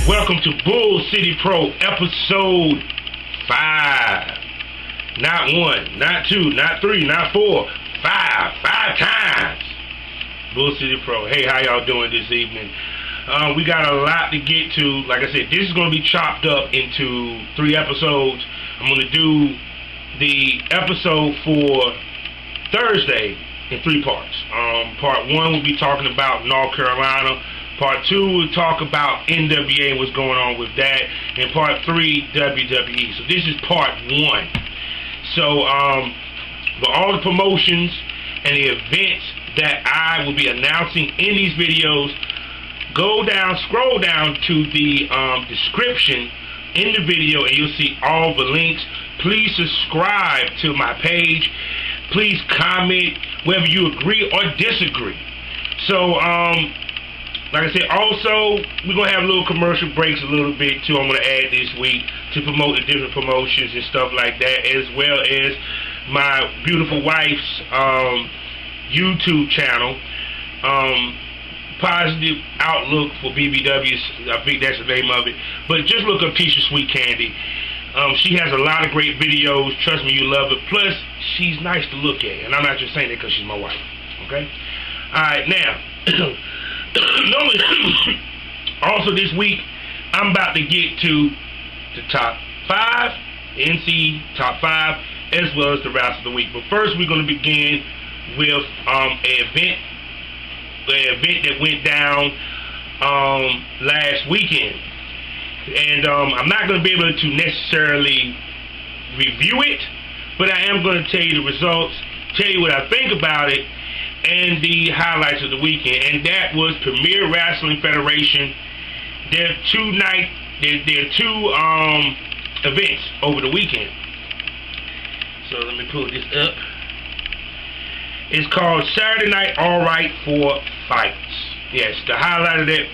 Welcome to Bull City Pro episode 5. Not 1, not 2, not 3, not 4, 5. 5 times. Bull City Pro. Hey, how y'all doing this evening? We got a lot to get to. Like I said, this is going to be chopped up into 3 episodes. I'm going to do the episode for Thursday in 3 parts. Part 1 will be talking about North Carolina. Part 2 will talk about NWA and what's going on with that. And Part 3, WWE. So this is Part 1. So for all the promotions and the events that I will be announcing in these videos, scroll down to the description in the video and you'll see all the links. Please subscribe to my page. Please comment whether you agree or disagree. So like I said, also, we're going to have little commercial breaks a little bit, too. I'm going to add this week to promote the different promotions and stuff like that, as well as my beautiful wife's YouTube channel, Positive Outlook for BBWs. I think that's the name of it. But just look up Tisha Sweet Candy. She has a lot of great videos. Trust me, you love it. Plus, she's nice to look at. And I'm not just saying that because she's my wife. Okay? All right, now... Also this week, I'm about to get to the top 5, NC top 5, as well as the rest of the week. But first, we're going to begin with an event that went down last weekend. And I'm not going to be able to necessarily review it, but I am going to tell you the results, tell you what I think about it, and the highlights of the weekend, and that was Premier Wrestling Federation. There are 2 events over the weekend. So let me pull this up. It's called Saturday Night All Right for Fights. Yes, the highlight of that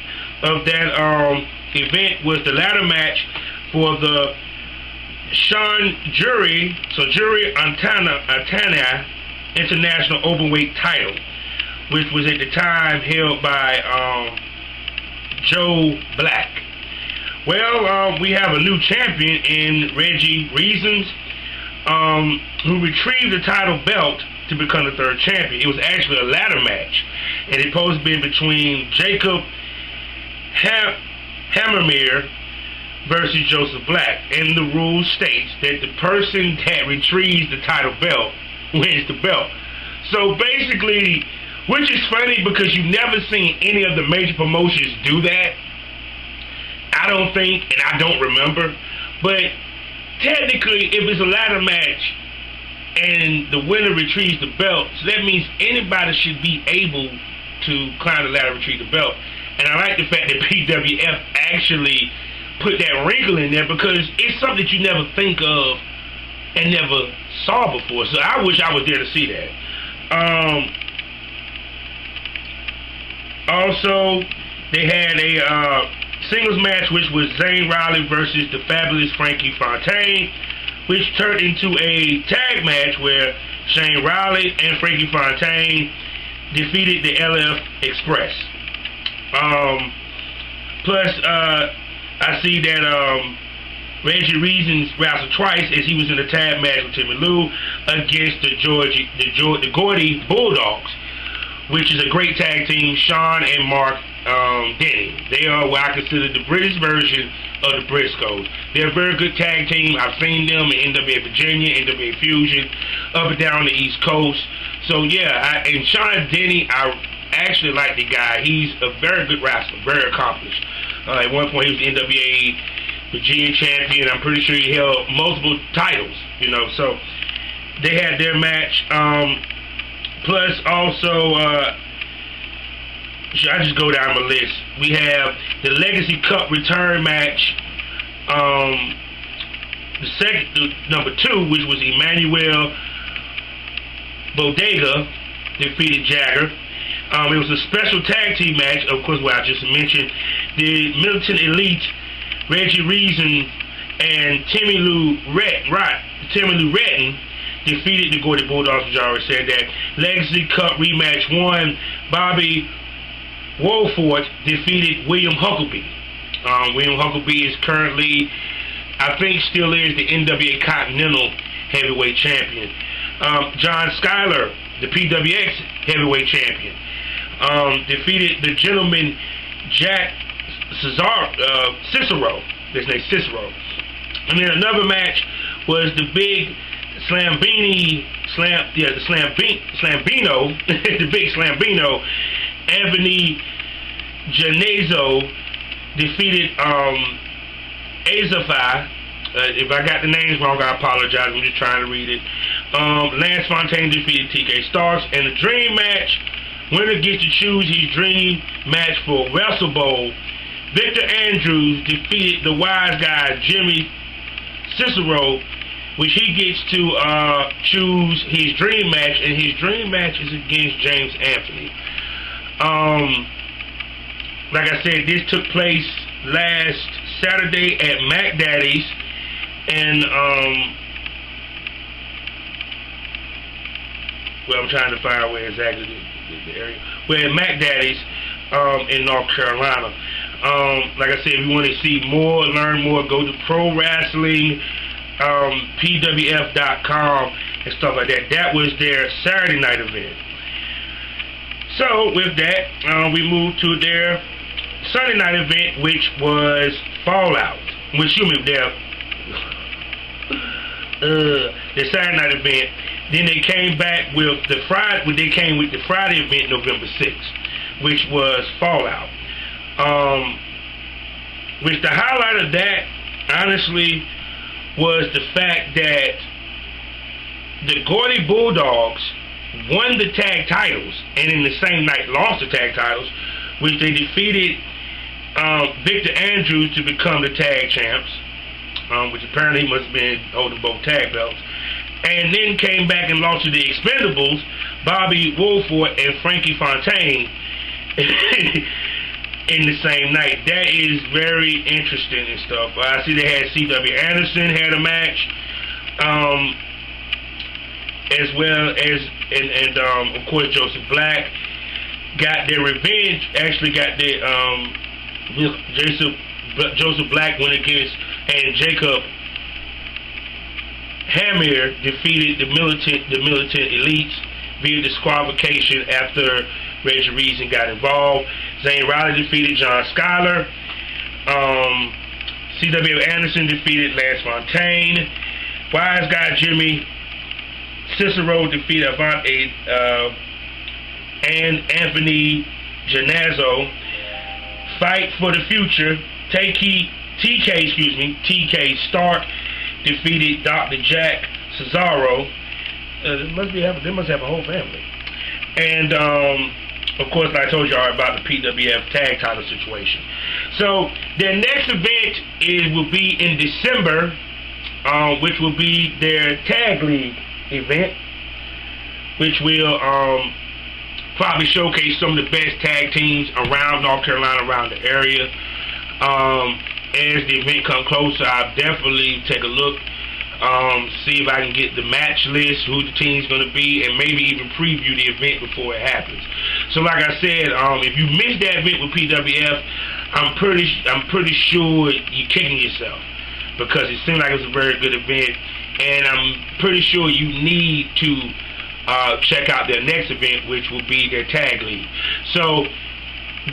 event was the ladder match for the G.O.U.G.E, so Jury Antana International Openweight title, which was at the time held by Joe Black. Well, we have a new champion in Reggie Reasons, who retrieved the title belt to become the 3rd champion. It was actually a ladder match, and it supposed to be between Jacob Hammermere versus Joseph Black. And the rule states that the person that retrieves the title belt wins the belt. So basically, which is funny because you've never seen any of the major promotions do that. I don't think, and I don't remember, but technically, if it's a ladder match and the winner retrieves the belt, so that means anybody should be able to climb the ladder and retrieve the belt. And I like the fact that PWF actually put that wrinkle in there because it's something that you never think of and never saw before. So I wish I was there to see that. Also, they had a singles match, which was Zane Riley versus the fabulous Frankie Fontaine, which turned into a tag match where Shane Riley and Frankie Fontaine defeated the LF Express. Plus, I see that Reggie Reasons wrestled twice as he was in a tag match with Timmy Lou against the G.O.U.G.E Bulldogs, which is a great tag team, Sean and Mark Denny. They are what I consider the British version of the Briscoes. They're a very good tag team. I've seen them in NWA Virginia, NWA Fusion, up and down the East Coast. So yeah, and Sean Denny, I actually like the guy. He's a very good wrestler, very accomplished. At one point, he was the NWA Virginia champion. I'm pretty sure he held multiple titles, so they had their match. Plus, also, I just go down the list. We have the Legacy Cup return match. Number 2, which was Emmanuel Bodega defeated Jagger. It was a special tag team match, of course, what I just mentioned. The Militant Elite, Reggie Reason, and Timmy Lou Retton defeated the G.O.U.G.E Bulldogs, which I already said that. Legacy Cup rematch 1, Bobby Wolford defeated William Huckabee. William Huckabee is currently, I think still is, the NWA Continental Heavyweight Champion. John Schuyler, the PWX Heavyweight Champion, defeated the gentleman Jack Cicero. His name's Cicero. And then another match was the big Slambino, the big Slambino, Anthony Genezo defeated Azafai. If I got the names wrong, I apologize. I'm just trying to read it. Lance Fontaine defeated TK Starks. And the dream match, winner gets to choose his dream match for Wrestle Bowl. Victor Andrews defeated the wise guy Jimmy Cicero, which he gets to choose his dream match, and his dream match is against James Anthony. Like I said, this took place last Saturday at Mac Daddy's, and well, I'm trying to find where exactly the area. We're at Mac Daddy's in North Carolina. Like I said, if you want to see more, learn more, go to Pro Wrestling PWF.com and stuff like that. That was their Saturday night event. So with that, we moved to their Sunday night event, which was Fallout. Their Saturday night event. Then they came back with the Friday. They came with the Friday event, November 6th, which was Fallout. Which the highlight of that, honestly, was the fact that the Gordy Bulldogs won the tag titles, and in the same night lost the tag titles, which they defeated Victor Andrews to become the tag champs, which apparently he must have been holding both tag belts, and then came back and lost to the Expendables, Bobby Wolford and Frankie Fontaine in the same night. That is very interesting and stuff. I see they had C.W. Anderson had a match, as well as, and of course Joseph Black got their revenge. Actually got their Joseph Black went against, and Jacob Hammer defeated the militant elites via disqualification after Reggie Reason got involved. Zane Riley defeated John Schuyler. CWF Anderson defeated Lance Fontaine. Wise Guy Jimmy Cicero defeated Avante and Anthony Genazo. Fight for the Future. TK Stark defeated Dr. Jack Cesaro. They must have a whole family. And of course, like I told y'all about the PWF tag title situation. So their next event will be in December, which will be their tag league event, which will probably showcase some of the best tag teams around North Carolina, around the area. As the event comes closer, I'll definitely take a look, see if I can get the match list, who the team's going to be, and maybe even preview the event before it happens. So like I said, if you missed that event with PWF, I'm pretty sure you're kicking yourself, because it seemed like it was a very good event, and I'm pretty sure you need to check out their next event, which will be their tag league. So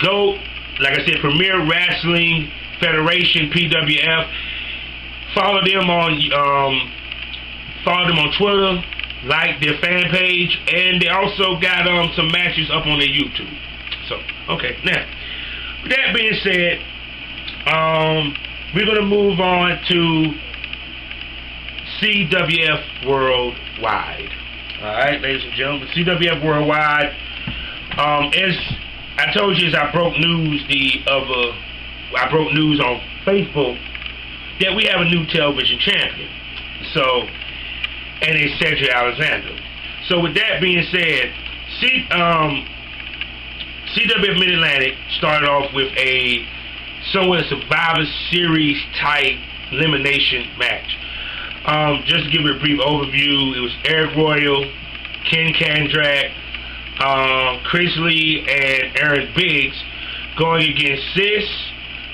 go, like I said, Premier Wrestling Federation, PWF. Follow them on Twitter, like their fan page, and they also got some matches up on their YouTube. So okay, now with that being said, we're gonna move on to CWF Worldwide. All right, ladies and gentlemen, CWF Worldwide. As I told you, as I broke news on Facebook that we have a new television champion. So, and it's Cedric Alexander. So with that being said, CWF Mid Atlantic started off with a somewhat Survivor Series type elimination match. Just to give you a brief overview, it was Eric Royal, Ken Kandrak, Chris Lee, and Aaron Biggs going against Sis,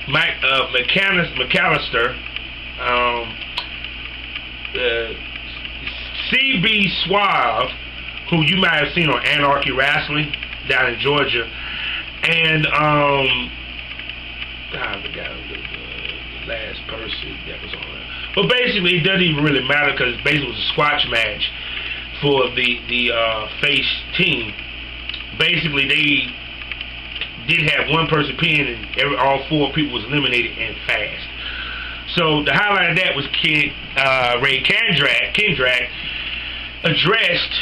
Mike McAllister, CB Suave, who you might have seen on Anarchy Wrestling down in Georgia, and I forgot the last person that was on there. But basically, it doesn't even really matter because basically it was a squash match for the face team. Basically, they did have one person pinned, and all 4 people was eliminated and fast. So the highlight of that was Ray Kendrak addressed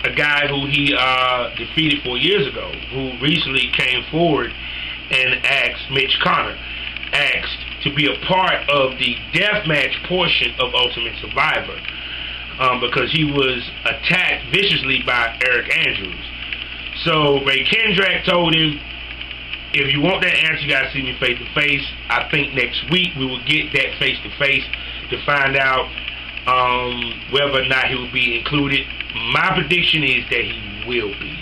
a guy who he defeated 4 years ago, who recently came forward and asked Mitch Connor, to be a part of the deathmatch portion of Ultimate Survivor, because he was attacked viciously by Eric Andrews. So Ray Kendrak told him, if you want that answer, you gotta see me face to face. I think next week we will get that face to face to find out whether or not he will be included. My prediction is that he will be,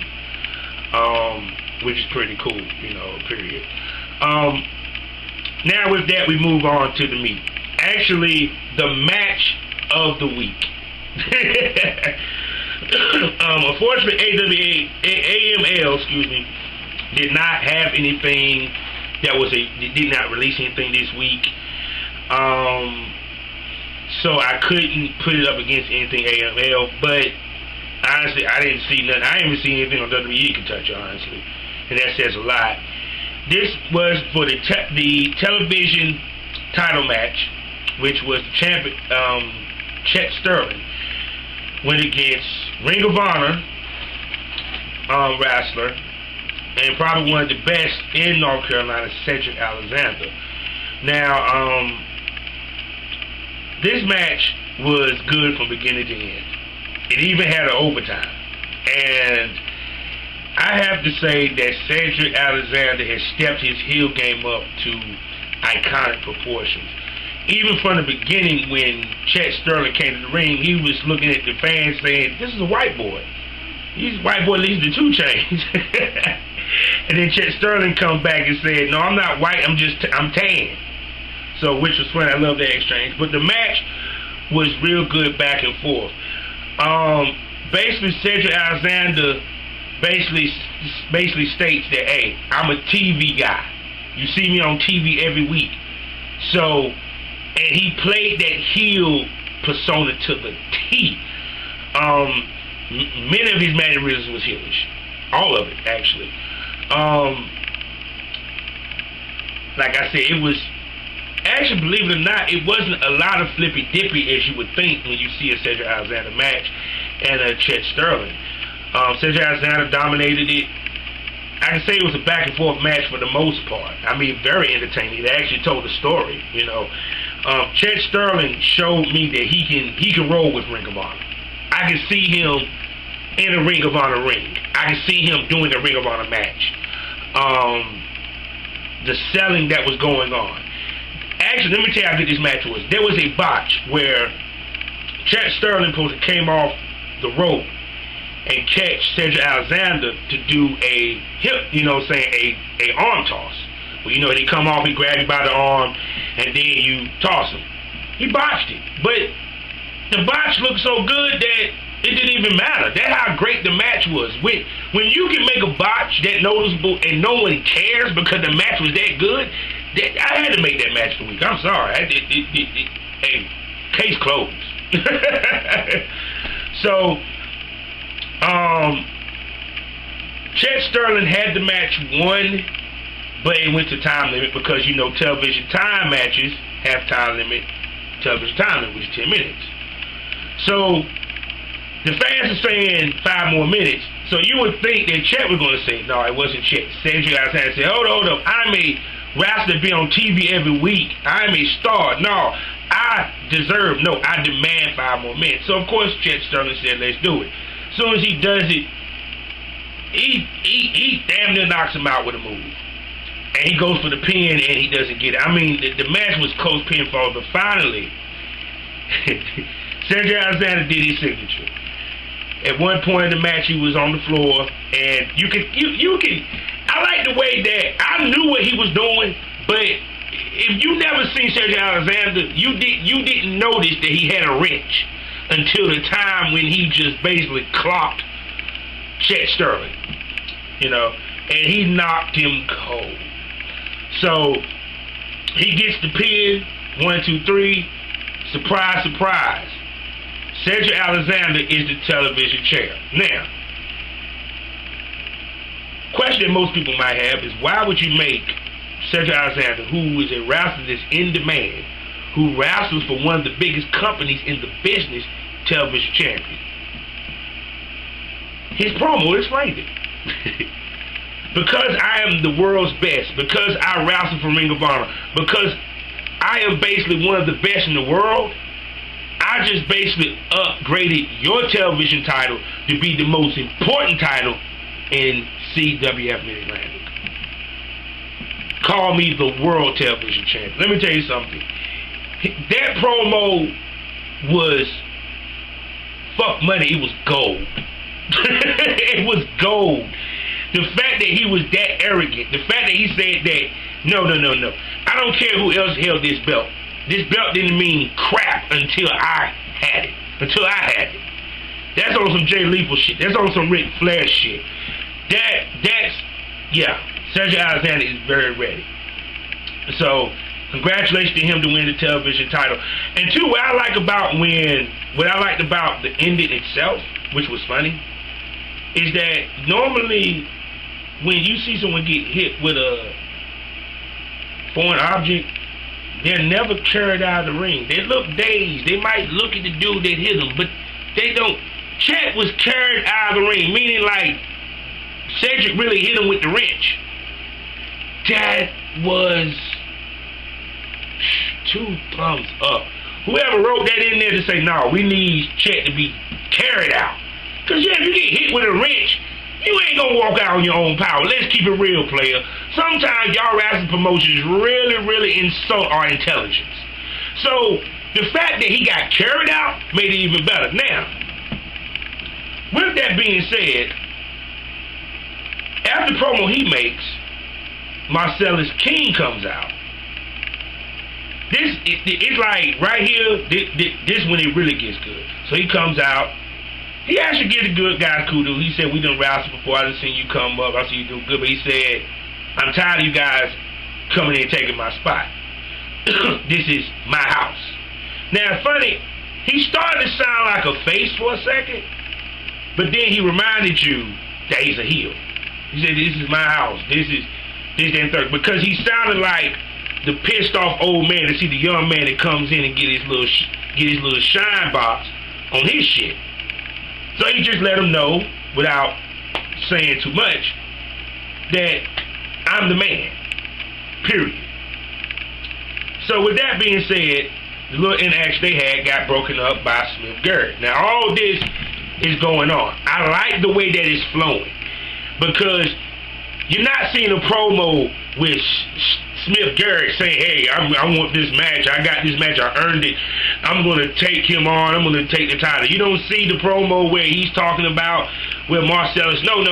which is pretty cool, period. Now with that, we move on to the meat. Actually, the match of the week. Unfortunately, AML, did not have anything did not release anything this week. So I couldn't put it up against anything AML, but honestly, I didn't see nothing. I didn't even see anything on WWE can touch, honestly, and that says a lot. This was for the television title match, which was the champion, Chet Sterling, went against Ring of Honor wrestler, and probably one of the best in North Carolina, Cedric Alexander. Now, this match was good from beginning to end. It even had an overtime. And I have to say that Cedric Alexander has stepped his heel game up to iconic proportions. Even from the beginning, when Chet Sterling came to the ring, he was looking at the fans saying, "This is a white boy. He's a white boy leads the 2 Chainz." And then Chet Sterling comes back and said, "No, I'm not white. I'm tan." So, which was funny. I love that exchange. But the match was real good back and forth. Basically, Cedric Alexander basically states that, "Hey, I'm a TV guy. You see me on TV every week." So, and he played that heel persona to the T. Many of his mannerisms was heelish. All of it, actually. Like I said, it was actually, believe it or not, it wasn't a lot of flippy dippy as you would think when you see a Cedric Alexander match and a Chet Sterling. Cedric Alexander dominated it. I can say it was a back and forth match for the most part. I mean, very entertaining. They actually told the story, Chet Sterling showed me that he can roll with Ring of Honor. I can see him in a Ring of Honor ring. I can see him doing a Ring of Honor match. The selling that was going on. Actually, let me tell you how good this match was. There was a botch where Chet Sterling came off the rope and catch Cedric Alexander to do a hip, a arm toss. Well, they come off, he grab you by the arm, and then you toss him. He botched it. But the botch looked so good that it didn't even matter. That's how great the match was. When you can make a botch that noticeable and no one cares because the match was that good, I had to make that match of the week. I'm sorry. Hey, case closed. So, Chet Sterling had the match won, but it went to time limit because, television time matches have time limit, television time limit, which is 10 minutes. So, the fans are saying 5 more minutes. So you would think that Chet was going to say, no, it wasn't Chet. Cedric Alexander said, hold up. I'm a wrestler be on TV every week. I'm a star. No, I demand 5 more minutes. So, of course, Chet Sterling said, let's do it. As soon as he does it, he damn near knocks him out with a move. And he goes for the pin, and he doesn't get it. I mean, the match was close pinfall, but finally, Cedric Alexander did his signature. At one point in the match, he was on the floor, and you can. I like the way that I knew what he was doing, but if you never seen Cedric Alexander, you didn't notice that he had a wrench until the time when he just basically clocked Chet Sterling, and he knocked him cold. So he gets the pin, 1, 2, 3. Surprise, surprise. Cedric Alexander is the television champ. Now, question that most people might have is, why would you make Cedric Alexander, who is a wrestler that's in demand, who wrestles for one of the biggest companies in the business, television champion? His promo explained it. Because I am the world's best, because I wrestle for Ring of Honor, because I am basically one of the best in the world, I just basically upgraded your television title to be the most important title in CWF Mid Atlantic. Call me the world television champion. Let me tell you something. That promo was fuck money. It was gold. It was gold. The fact that he was that arrogant, the fact that he said that, no. I don't care who else held this belt. This belt didn't mean crap until I had it. That's on some Jay Lethal shit. That's on some Ric Flair shit. Cedric Alexander is very ready. So, congratulations to him to win the television title. And two, what I liked about the ending itself, which was funny, is that normally when you see someone get hit with a foreign object, they're never carried out of the ring. They look dazed. They might look at the dude that hit them, but they don't. Chet was carried out of the ring, meaning like Cedric really hit him with the wrench. That was 2 thumbs up. Whoever wrote that in there to say, no, we need Chet to be carried out. Because if you get hit with a wrench, you ain't going to walk out on your own power. Let's keep it real, player. Sometimes y'all wrestling promotions really insult our intelligence. So, the fact that he got carried out made it even better. Now, with that being said, after the promo he makes, Marcellus King comes out. It's like right here, this when it really gets good. So he comes out. He actually gives the good guy kudos. He said, we done wrestled before. I done seen you come up. I see you do good. But he said, I'm tired of you guys coming in and taking my spot. This is my house. Now, funny, he started to sound like a face for a second, but then he reminded you that he's a heel. He said, this is my house. This, that, and third. Because he sounded like the pissed off old man to see the young man that comes in and get his little shine box on his shit. So he just let him know, without saying too much, that I'm the man. Period. So with that being said, the little interaction they had got broken up by Smith Garrett. Now all this is going on. I like the way that it's flowing, because you're not seeing a promo with Smith Garrett saying, hey, I want this match. I got this match. I earned it. I'm going to take him on. I'm going to take the title. You don't see the promo where he's talking about where Marcellus. No.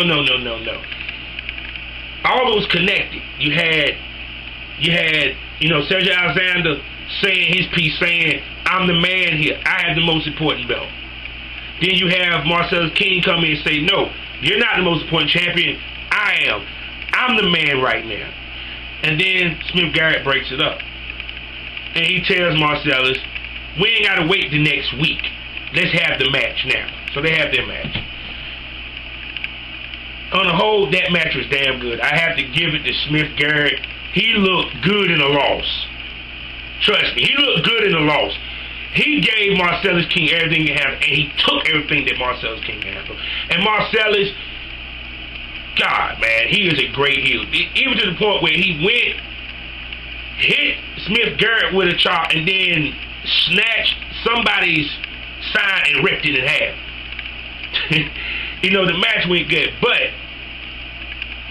All those connected. You had Cedric Alexander saying his piece, saying, I'm the man here. I have the most important belt. Then you have Marcellus King come in and say, no, you're not the most important champion. I am. I'm the man right now. And then Smith Garrett breaks it up. And he tells Marcellus, we ain't got to wait the next week. Let's have the match now. So they have their match. On the whole, that match was damn good. I have to give it to Smith Garrett. He looked good in a loss. Trust me, he looked good in a loss. He gave Marcellus King everything he had, and he took everything that Marcellus King handled. And Marcellus, God, man, he is a great heel. Even to the point where he went, hit Smith Garrett with a chop, and then snatched somebody's sign and ripped it in half. The match went good. But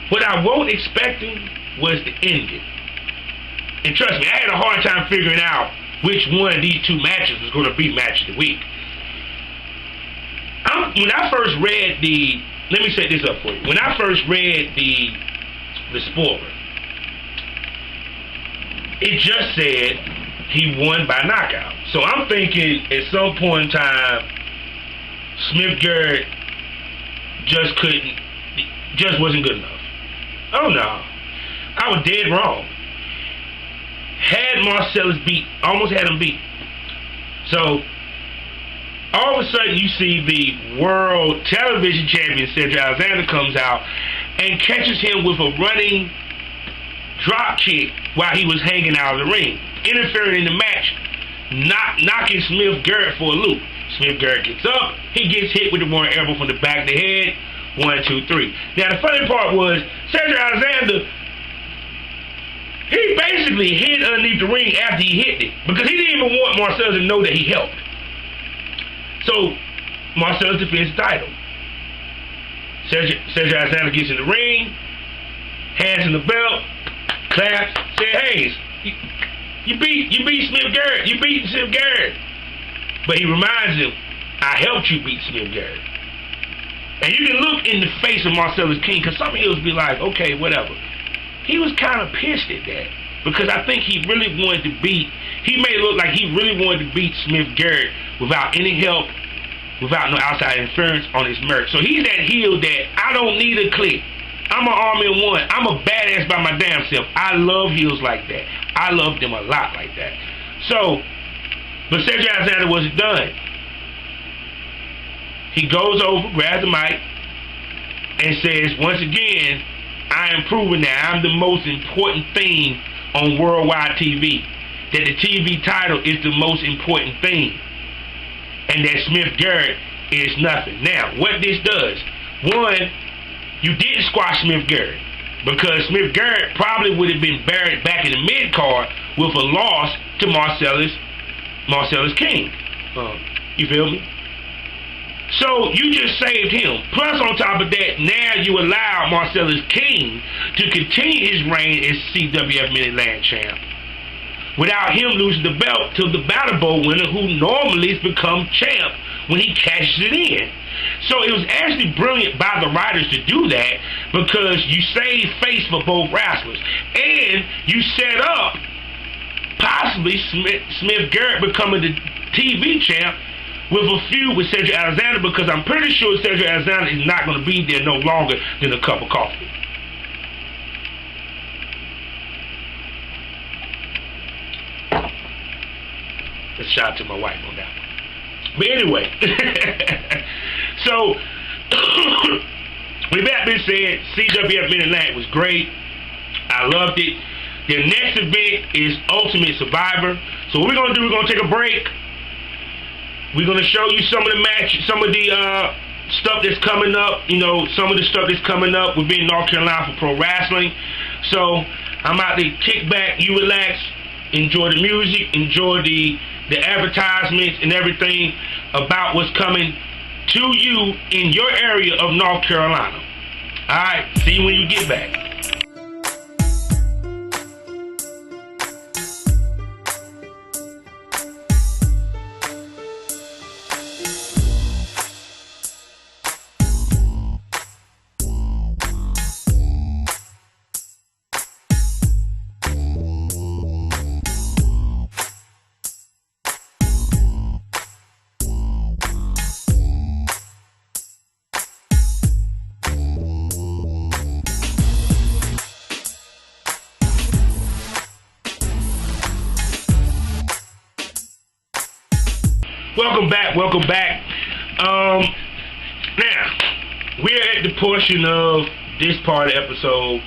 what I wasn't expecting was the ending. And trust me, I had a hard time figuring out which one of these two matches was going to be match of the week. When I first read let me set this up for you. When I first read the the spoiler. It just said he won by knockout. So I'm thinking at some point in time, Smith-Garrett just wasn't good enough. Oh no, I was dead wrong. Had Marcellus beat, almost had him beat. So all of a sudden you see the world television champion Cedric Alexander comes out and catches him with a running drop kick while he was hanging out of the ring, interfering in the match, knocking Smith-Garrett for a loop. Smith-Garrett gets up, he gets hit with the one elbow from the back of the head. 1, 2, 3. Now the funny part was Cedric Alexander, he basically hid underneath the ring after he hit it because he didn't even want Marcellus to know that he helped. So Marcellus defends the title. Cedric Alexander gets in the ring, hands in the belt, claps, said, "Hey, you beat Smith-Garrett. You beat Smith-Garrett." But he reminds him, "I helped you beat Smith-Garrett." And you can look in the face of Marcellus King, because some of you will be like, okay, whatever. He was kind of pissed at that, because I think he really wanted to beat, he made it look like he really wanted to beat Smith-Garrett without any help, without no outside interference on his merit. So he's that heel that I don't need a clique. I'm an army of one. I'm a badass by my damn self. I love heels like that. I love them a lot like that. So, but Cedric Alexander wasn't done. He goes over, grabs the mic, and says, once again, I am proving that I'm the most important thing on worldwide TV. That the TV title is the most important thing. And that Smith-Garrett is nothing. Now, what this does, one, you didn't squash Smith-Garrett, because Smith-Garrett probably would have been buried back in the mid-card with a loss to Marcellus King. You feel me? So you just saved him. Plus, on top of that, now you allow Marcellus King to continue his reign as CWF Mid Atlantic champ without him losing the belt to the Battle Bowl winner, who normally has become champ when he cashes it in. So it was actually brilliant by the writers to do that, because you save face for both wrestlers, and you set up possibly Smith-Garrett becoming the TV champ with a feud with Cedric Alexander, because I'm pretty sure Cedric Alexander is not going to be there no longer than a cup of coffee. Let's shout out to my wife on that one. But anyway, so with that being said, CWF Mid Atlantic was great. I loved it. The next event is Ultimate Survivor. So what we're going to do, we're going to take a break. We're going to show you some of the matches, some of the stuff that's coming up, you know, some of the stuff that's coming up within North Carolina for pro wrestling. So I'm out to kick back, you relax, enjoy the music, enjoy the advertisements and everything about what's coming to you in your area of North Carolina. All right, see you when you get back. Welcome back. Now, we're at the portion of this part of the episode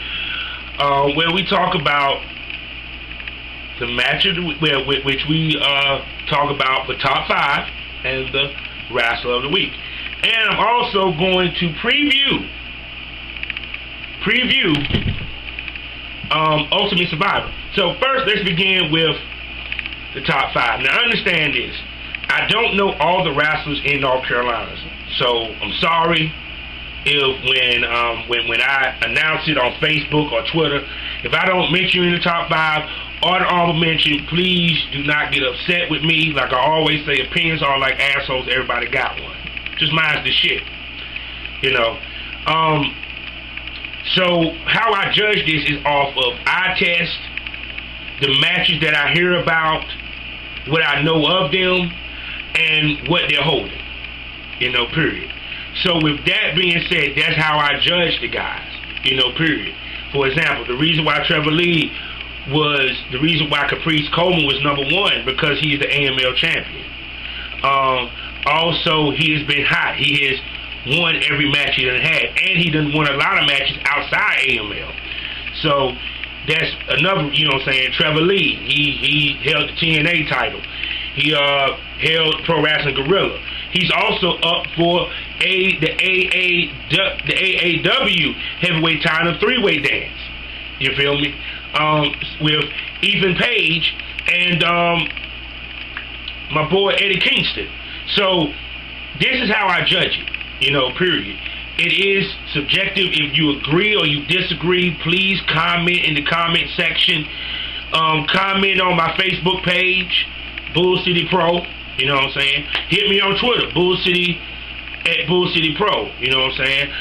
where we talk about the match of the week, which we talk about the top 5 and the wrestler of the week. And I'm also going to preview Ultimate Survivor. So first, let's begin with the top 5. Now, understand this. I don't know all the wrestlers in North Carolina, so I'm sorry if when I announce it on Facebook or Twitter, if I don't mention you in the top 5 or the honorable mention, please do not get upset with me. Like I always say, opinions are like assholes. Everybody got one. Just mine's the shit, you know. So how I judge this is off of eye test, the matches that I hear about, what I know of them, and what they're holding, period. So with that being said, that's how I judge the guys, period. For example, the reason why Caprice Coleman was number one, because he's the AML champion. Also, he has been hot. He has won every match he done had, and he done won a lot of matches outside AML. So that's another, Trevor Lee, he held the TNA title. He held Pro Wrestling Guerrilla. He's also up for the AAW heavyweight title three-way dance. You feel me? With Ethan Page and my boy Eddie Kingston. So this is how I judge it, period. It is subjective. If you agree or you disagree, please comment in the comment section. Comment on my Facebook page, Bull City Pro. You know what I'm saying? Hit me on Twitter, Bull City at Bull City Pro. You know what I'm saying?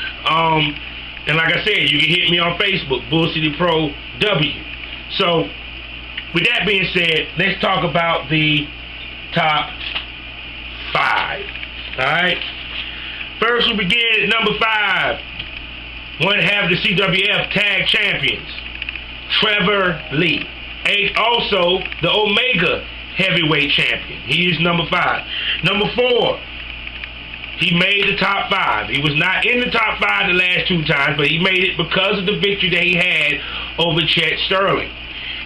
And like I said, you can hit me on Facebook, Bull City Pro W. So with that being said, let's talk about the top 5. All right. First, we begin at number 5. One half of the CWF Tag Champions, Trevor Lee. Also, the Omega Heavyweight Champion. He is number 5. Number 4, he made the top 5. He was not in the top 5 the last 2 times, but he made it because of the victory that he had over Chet Sterling.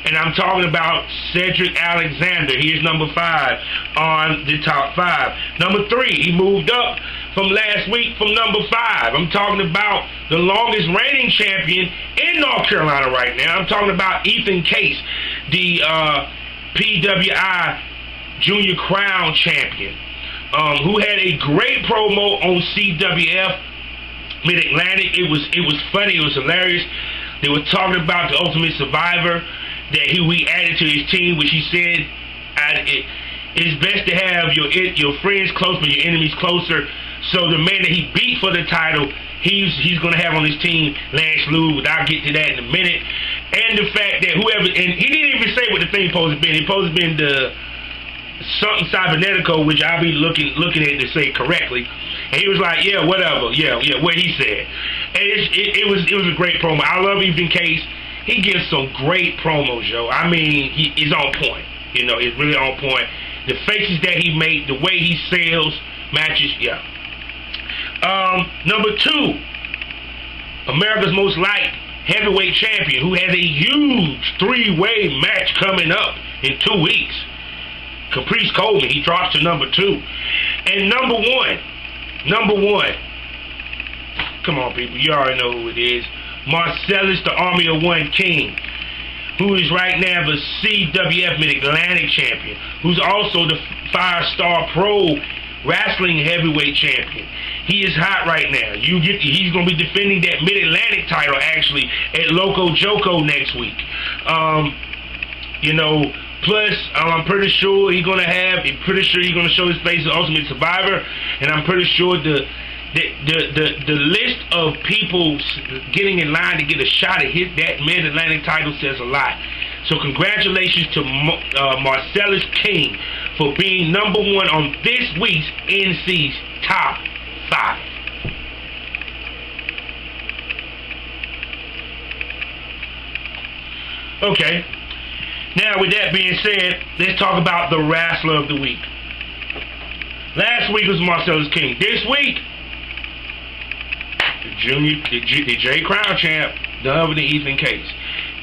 And I'm talking about Cedric Alexander. He is number 5 on the top 5. Number 3, he moved up from last week from number 5. I'm talking about the longest reigning champion in North Carolina right now. I'm talking about Ethan Case, the PWI Junior Crown champion, who had a great promo on CWF Mid Atlantic. It was funny. It was hilarious. They were talking about the Ultimate Survivor that we added to his team, which he said it's best to have your friends close but your enemies closer. So the man that he beat for the title, he's going to have on his team Lance Lewis. I'll get to that in a minute. And the fact that and he didn't even say what the thing supposed to be. It's supposed to be the something cybernetico, which I'll be looking at to say correctly. And he was like, yeah, whatever, yeah, what he said. And it was a great promo. I love Ethan Case. He gives some great promos, yo. I mean, he's on point. It's really on point. The faces that he made, the way he sells matches, yeah. Number 2, America's Most Liked Heavyweight Champion, who has a huge 3-way match coming up in 2 weeks. Caprice Coleman, he drops to number 2. And number one, come on, people, you already know who it is. Marcellus, the Army of One King, who is right now the CWF Mid Atlantic champion, who's also the 5-star Pro Wrestling Heavyweight champion. He is hot right now. He's going to be defending that Mid Atlantic title actually at Loco Joco next week. Plus, I'm pretty sure he's going to show his face at Ultimate Survivor, and I'm pretty sure the list of people getting in line to get a shot at that Mid Atlantic title says a lot. So congratulations to Marcellus King for being number 1 on this week's NC's top 5. Okay. Now, with that being said, let's talk about the Wrestler of the Week. Last week was Marcellus King. This week, the J Crown champ, none other than Ethan Case.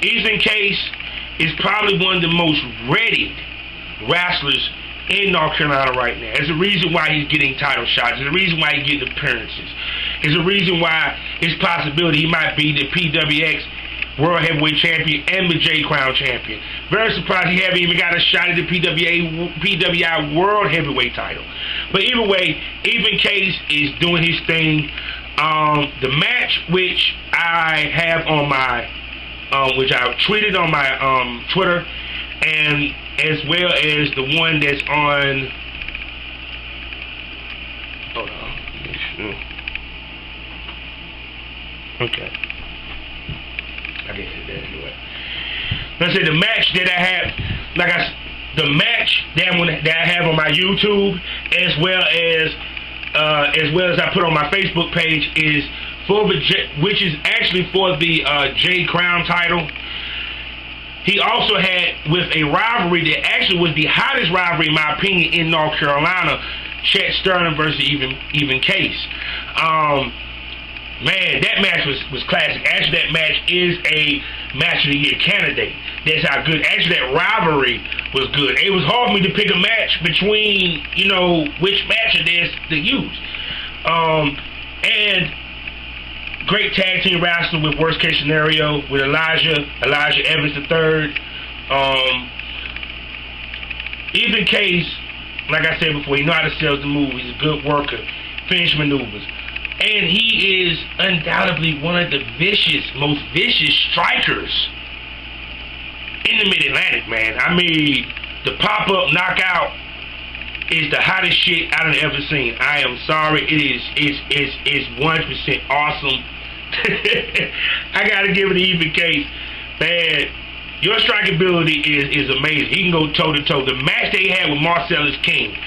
Ethan Case is probably one of the most readied wrestlers in North Carolina right now. There's a reason why he's getting title shots. There's a reason why he's getting appearances. There's a reason why it's possibility he might be the PWX World Heavyweight Champion and the J Crown Champion. Very surprised he haven't even got a shot at the PWI World Heavyweight title. But either way, Ethan Case is doing his thing. The match which I have on my, which I tweeted on my Twitter, and as well as the one that's on, hold on, okay. I guess it's that anyway. Let's say the match that I have, the match that I have on my YouTube, as well as I put on my Facebook page, is which is actually for the J Crown title. He also had with a rivalry that actually was the hottest rivalry in my opinion in North Carolina, Chet Sterling versus even Case. Man, that match was classic. Actually, that match is a match of the year candidate. That's how good. Actually, that rivalry was good. It was hard for me to pick a match between, which match it is to use. And great tag team wrestler with Worst Case Scenario with Elijah Evans III. Even Case, like I said before, he knows how to sell the move. He's a good worker, finish maneuvers. And he is undoubtedly one of the most vicious strikers in the Mid Atlantic, man. I mean, the pop-up knockout is the hottest shit I've ever seen. I am sorry, it's 100% awesome. I gotta give it to Even Case, man. Your strikeability is amazing. He can go toe to toe. The match they had with Marcellus King,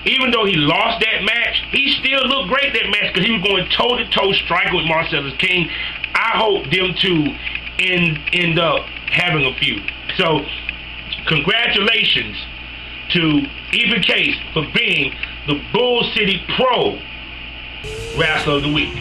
even though he lost that match, he still looked great that match because he was going toe-to-toe striking with Marcellus King. I hope them two end up having a feud. So, congratulations to Even Case for being the Bull City Pro Wrestler of the Week.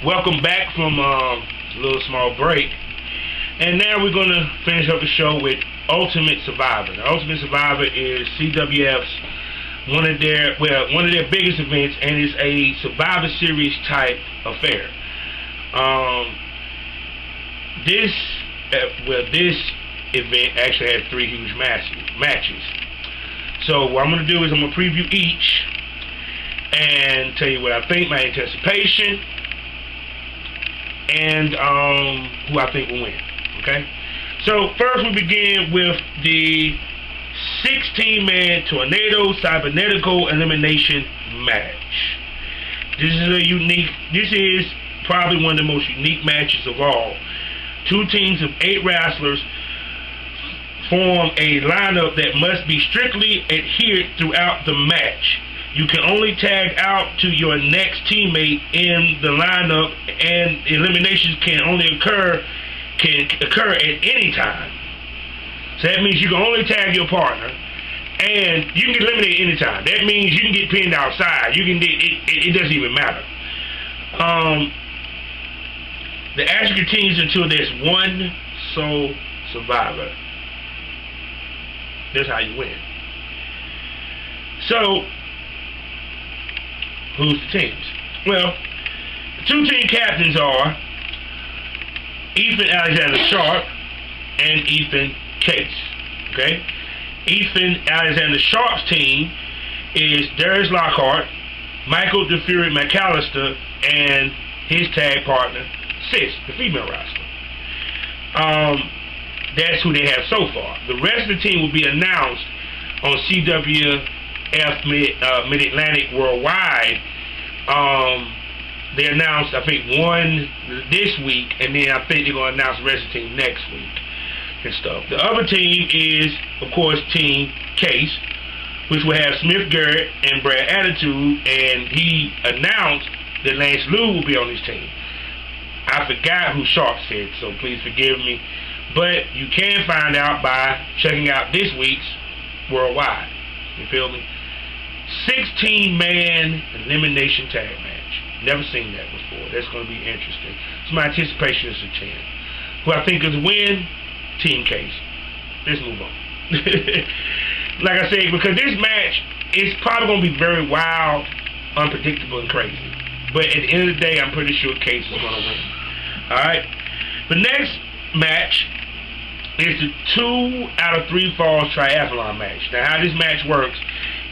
Welcome back from a little small break, and now we're gonna finish up the show with Ultimate Survivor. The Ultimate Survivor is CWF's one of their biggest events, and it's a Survivor Series type affair. This event actually had 3 huge matches. So what I'm gonna do is I'm gonna preview each and tell you what I think, my anticipation, and who I think will win. Okay? So first we begin with the 16-man Tornado Cybernetical Elimination match. This is probably one of the most unique matches of all. 2 teams of 8 wrestlers form a lineup that must be strictly adhered throughout the match. You can only tag out to your next teammate in the lineup, and eliminations can occur at any time. So that means you can only tag your partner, and you can get eliminated any time. That means you can get pinned outside. You can get it doesn't even matter. The action continues until there's one sole survivor. That's how you win. So, who's the teams? Well, the 2 team captains are Ethan Alexander Sharp and Ethan Case. Okay? Ethan Alexander Sharp's team is Darius Lockhart, Michael DeFury McAllister, and his tag partner, Sis, the female wrestler. That's who they have so far. The rest of the team will be announced on CWF Mid Atlantic Worldwide. They announced, I think, one this week, and then I think they're going to announce the rest of the team next week and stuff. The other team is, of course, Team Case, which will have Smith Garrett and Brad Attitude, and he announced that Lance Lou will be on his team. I forgot who Sharp said, so please forgive me. But you can find out by checking out this week's Worldwide. You feel me? 16-man elimination tag match. Never seen that before. That's going to be interesting. So my anticipation is a 10. Who I think is a win? Team Case. Let's move on. Like I said, because this match is probably going to be very wild, unpredictable, and crazy. But at the end of the day, I'm pretty sure Case is going to win. Alright? The next match is the 2 out of 3 falls triathlon match. Now, how this match works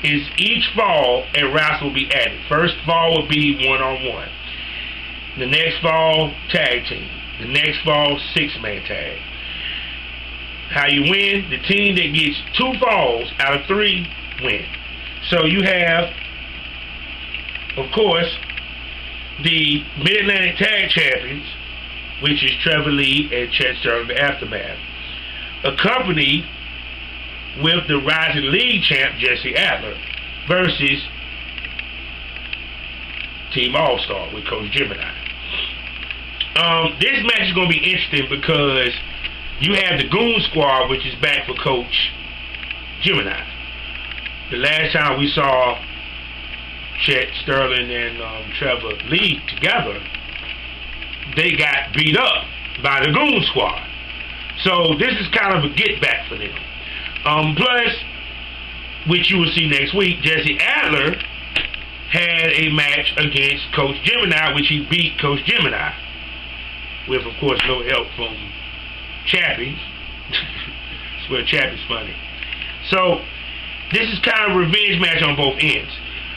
is each fall a wrestler will be added. First fall will be one-on-one. The next fall, tag team. The next fall, 6-man tag. How you win? The team that gets 2 falls out of 3 win. So you have, of course, the Mid Atlantic Tag Champions, which is Trevor Lee and Chet Sterling, the Aftermath, accompanied with the Rising League champ Jesse Adler versus Team All-Star with Coach Gemini. This match is going to be interesting because you have the Goon Squad, which is back for Coach Gemini. The last time we saw Chet Sterling and Trevor Lee together, they got beat up by the Goon Squad. So this is kind of a get back for them. Plus, which you will see next week, Jesse Adler had a match against Coach Gemini, which he beat Coach Gemini, with, of course, no help from Chappie. I swear Chappie's funny. So, this is kind of a revenge match on both ends.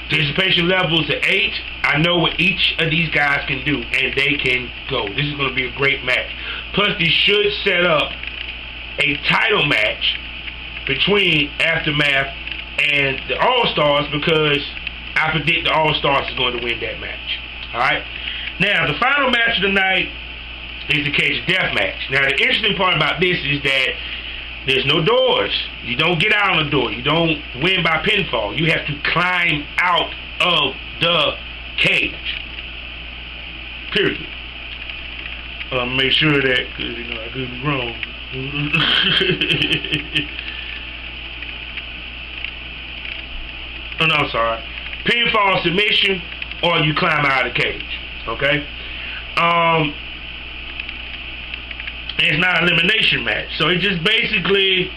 Participation level is 8. I know what each of these guys can do, and they can go. This is going to be a great match. Plus, this should set up a title match between Aftermath and the All-Stars, because I predict the All-Stars is going to win that match. Alright? Now, the final match of the night is the Cage of Death match. Now, the interesting part about this is that there's no doors. You don't get out on the door. You don't win by pinfall. You have to climb out of the cage. Period. Make sure that, because, you know, I could be wrong. Oh, no, I'm sorry. Pinfall, submission, or you climb out of the cage. Okay? It's not an elimination match. So it just basically...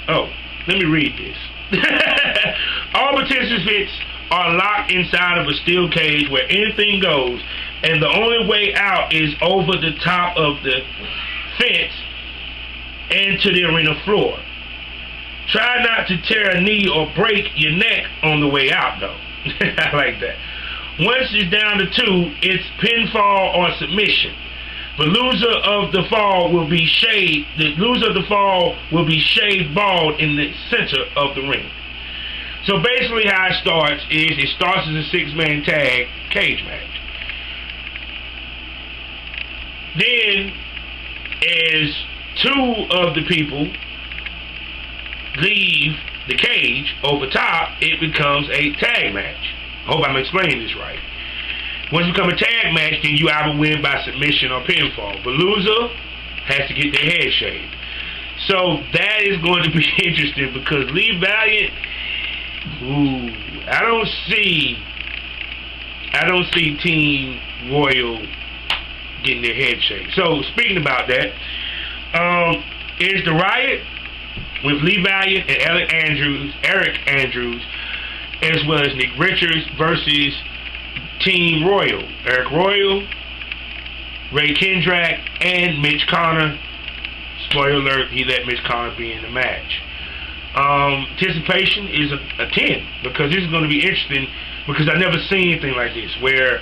Oh, let me read this. All participants are locked inside of a steel cage where anything goes, and the only way out is over the top of the fence into the arena floor. Try not to tear a knee or break your neck on the way out, though. I like that. Once it's down to 2, it's pinfall or submission. The loser of the fall will be shaved. The loser of the fall will be shaved bald in the center of the ring. So basically, how it starts is it starts as a 6-man tag cage match. Then, as 2 of the people leave the cage over top, it becomes a tag match. I hope I'm explaining this right. Once it becomes a tag match, then you either win by submission or pinfall. The loser has to get their head shaved. So that is going to be interesting, because Lee Valiant, I don't see Team Royal getting their head shaved. So speaking about that, is the Riot with Lee Valiant and Eric Andrews, as well as Nick Richards versus Team Royal. Eric Royal, Ray Kendrick, and Mitch Connor. Spoiler alert, he let Mitch Connor be in the match. Anticipation is a 10, because this is going to be interesting, because I've never seen anything like this, where,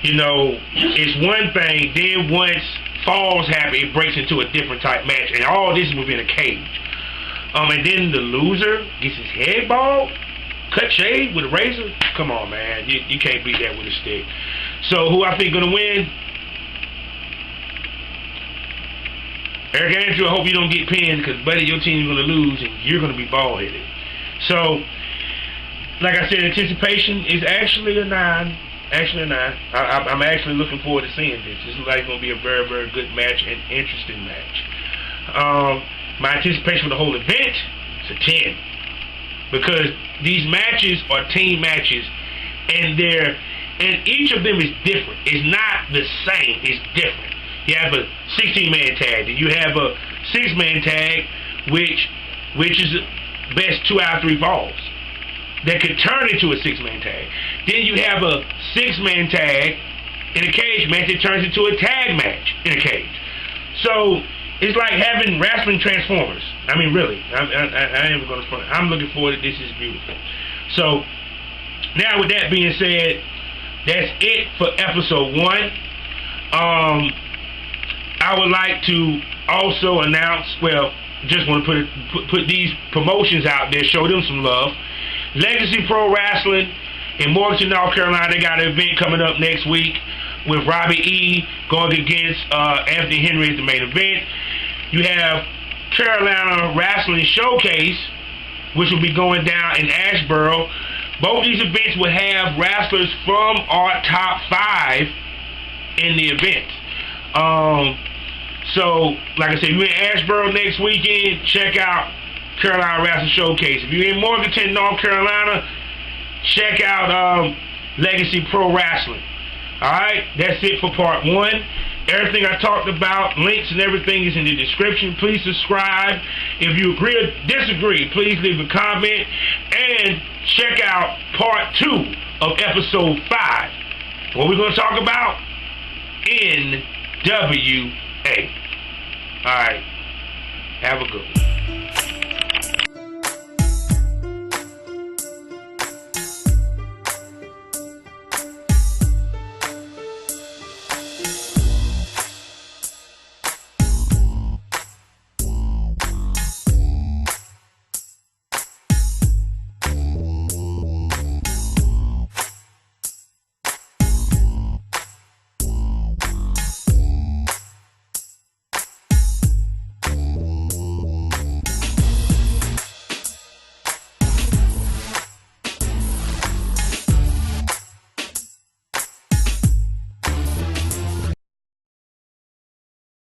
you know, it's one thing, then once falls happen, it breaks into a different type match, and all this is within a cage. And then the loser gets his head bald, cut shave with a razor. Come on, man, you can't beat that with a stick. So who I think gonna win? Eric Andrew, I hope you don't get pinned, because buddy, your team's gonna lose and you're gonna be bald headed. So, like I said, anticipation is actually a 9. Actually a 9. I'm actually looking forward to seeing this. This is like gonna be a very, very good match and interesting match. My anticipation for the whole event is a 10. because these matches are team matches, and each of them is different. It's not the same. It's different. You have a 16-man tag, and you have a 6-man tag, which is best 2 out of 3 falls that could turn into a 6-man tag. Then you have a 6-man tag in a cage match that turns into a tag match in a cage. So it's like having wrestling transformers. I mean, really, I ain't going to front. I'm looking forward to this. Is beautiful. So now, with that being said, that's it for episode 1. I would like to also announce, well, just want to put these promotions out there, show them some love. Legacy Pro Wrestling in Morganton, North Carolina, they got an event coming up next week with Robbie E. going against Anthony Henry at the main event. You have Carolina Wrestling Showcase, which will be going down in Asheboro. Both these events will have wrestlers from our top 5 in the event. So, like I said, if you're in Asheboro next weekend, check out Carolina Wrestling Showcase. If you're in Morganton, North Carolina, check out Legacy Pro Wrestling. Alright, that's it for part 1. Everything I talked about, links and everything is in the description. Please subscribe. If you agree or disagree, please leave a comment. And check out part 2 of episode 5. What we're going to talk about? NWA. Alright, have a good one.